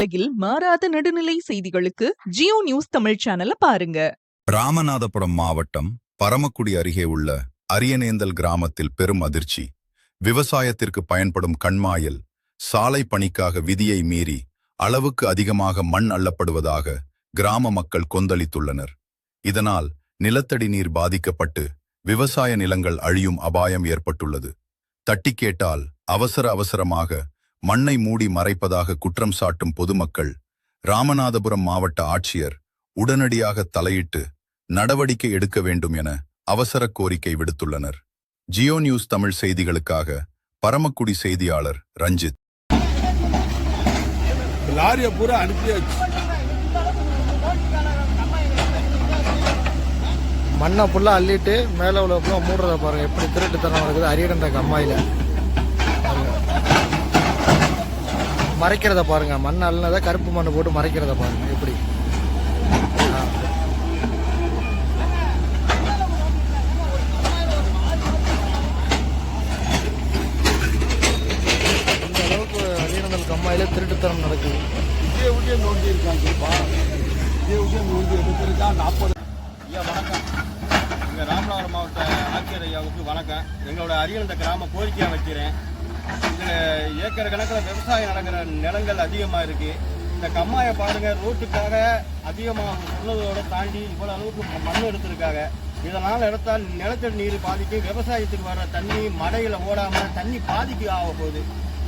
உலகில் மாறாத நடுநிலை செய்திகளுக்கு ஜியோ நியூஸ் தமிழ் சேனலை பாருங்க. ராமநாதபுரம் மாவட்டம் பரமக்குடி அருகே உள்ள அரியநேந்தல் கிராமத்தில் பெரும் அதிர்ச்சி. விவசாயத்திற்கு பயன்படும் கண்மாயில் சாலை பணிக்காக விதியை மீறி அளவுக்கு அதிகமாக மண் அள்ளப்படுவதாக கிராம மக்கள் கொந்தளித்துள்ளனர். இதனால் நிலத்தடி நீர் பாதிக்கப்பட்டு விவசாய நிலங்கள் அழியும் அபாயம் ஏற்பட்டுள்ளது. தட்டி கேட்டால் அவசரமாக மண்ணை மூடி மறைப்பதாக குற்றம் சாட்டும் பொதுமக்கள் ராமநாதபுரம் மாவட்ட ஆட்சியர் உடனடியாக தலையிட்டு நடவடிக்கை எடுக்க வேண்டும் என அவசர கோரிக்கை விடுத்துள்ளனர். ஜியோ நியூஸ் தமிழ் செய்திகளுக்காக பரமக்குடி செய்தியாளர் ரஞ்சித். லாரியை பூரா அனுப்பியாச்சு. மண்ணை ஃபுல்லாக அள்ளிட்டு மேலே உள்ள ஃபுல்லாக மூடுறத பாருங்க, எப்படி திருட்டுத்தனம் இருக்குது. அரியநேந்தல் கம்மாயில் மறைக்கிறத பாருங்க, மண் அள்ளினதை கருப்பு மண்ணை போட்டு மறைக்கிறத பாருங்க எப்படி. இந்த அளவுக்கு அரியநேந்தல் கம்மாயில் திருட்டுத்தனம் நடக்குது. இதே விஷயம் நோண்டி இருக்காங்கப்பா, இதே விஷயம் நோண்டி எடுத்திருக்கா 40. ஐயா வணக்கம். எங்கள் ராமநாதபுரம் மாவட்ட ஆட்சியர் ஐயாவுக்கு வணக்கம். எங்களோட அரியநேந்தல் கிராம கோரிக்கையாக வைக்கிறேன். இதில் ஏக்கர் கணக்கில் விவசாயம் நடக்கிற நிலங்கள் அதிகமாக இருக்குது. இந்த கம்மாயை பாருங்கள், ரோட்டுக்காக அதிகமாக சொன்னதோடு தாண்டி இவ்வளோ அளவுக்கு மண் எடுத்திருக்காங்க. இதனால் எடுத்தால் நிலத்தடி நீர் பாதிக்கும், விவசாயத்துக்கு வர தண்ணி மடையில் ஓடாமல் தண்ணி பாதிக்கு ஆக போகுது.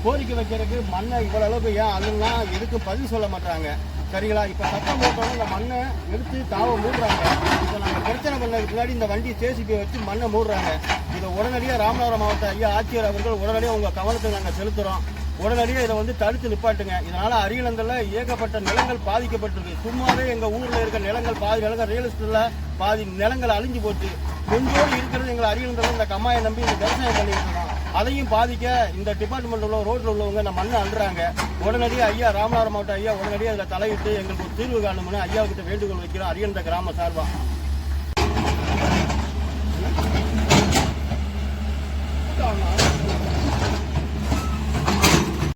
கோரிக்கை வைக்கிறதுக்கு மண்ணை இவ்வளோ அளவுக்கு ஏன் அதுலாம் எதுக்கும் பதில் சொல்ல மாட்டாங்க. சரிங்களா? இப்போ சட்டம் போட்டோன்னு இந்த மண்ணை எடுத்து தாவ மூடுறாங்க. இப்போ நாங்கள் பிரச்சனை பண்ணதுக்கு முன்னாடி இந்த வண்டி ஜேசிபி வச்சு மண்ணை மூடுறாங்க. இதை உடனடியாக ராமநாதபுரம் மாவட்ட ஐயா ஆட்சியர் அவர்கள் உடனடியாக உங்கள் கவனத்தை நாங்கள் செலுத்துகிறோம். உடனடியாக இதை தடுத்து நிப்பாட்டுங்க. இதனால் அரியநேந்தலில் ஏகப்பட்ட நிலங்கள் பாதிக்கப்பட்டிருக்கு. சும்மாவே எங்கள் ஊரில் இருக்க நிலங்கள் பாதி நிலங்கள் ரியல் எஸ்டேட்டில் பாதி நிலங்கள் அழிஞ்சு போச்சு. கொஞ்சோடு இருக்கிறது எங்கள் அரியநேந்தலில் இந்த கம்மாயை நம்பி இந்த விவசாயம் பண்ணிட்டு இருக்கோம். அதையும் பாதிக்க இந்த டிபார்ட்மெண்ட் உள்ள ரோட்டில் உள்ளவங்க இந்த மண்ணை அள்ளுறாங்க. உடனடியாக ஐயா ராமநாதபுரம் மாவட்ட ஐயா உடனடியாக அதில் தலையிட்டு எங்களுக்கு ஒரு தீர்வு காணும்னு ஐயாவுக்கிட்ட வேண்டுகோள் வைக்கிறோம் அரியநேந்தல் கிராம சார்பாக.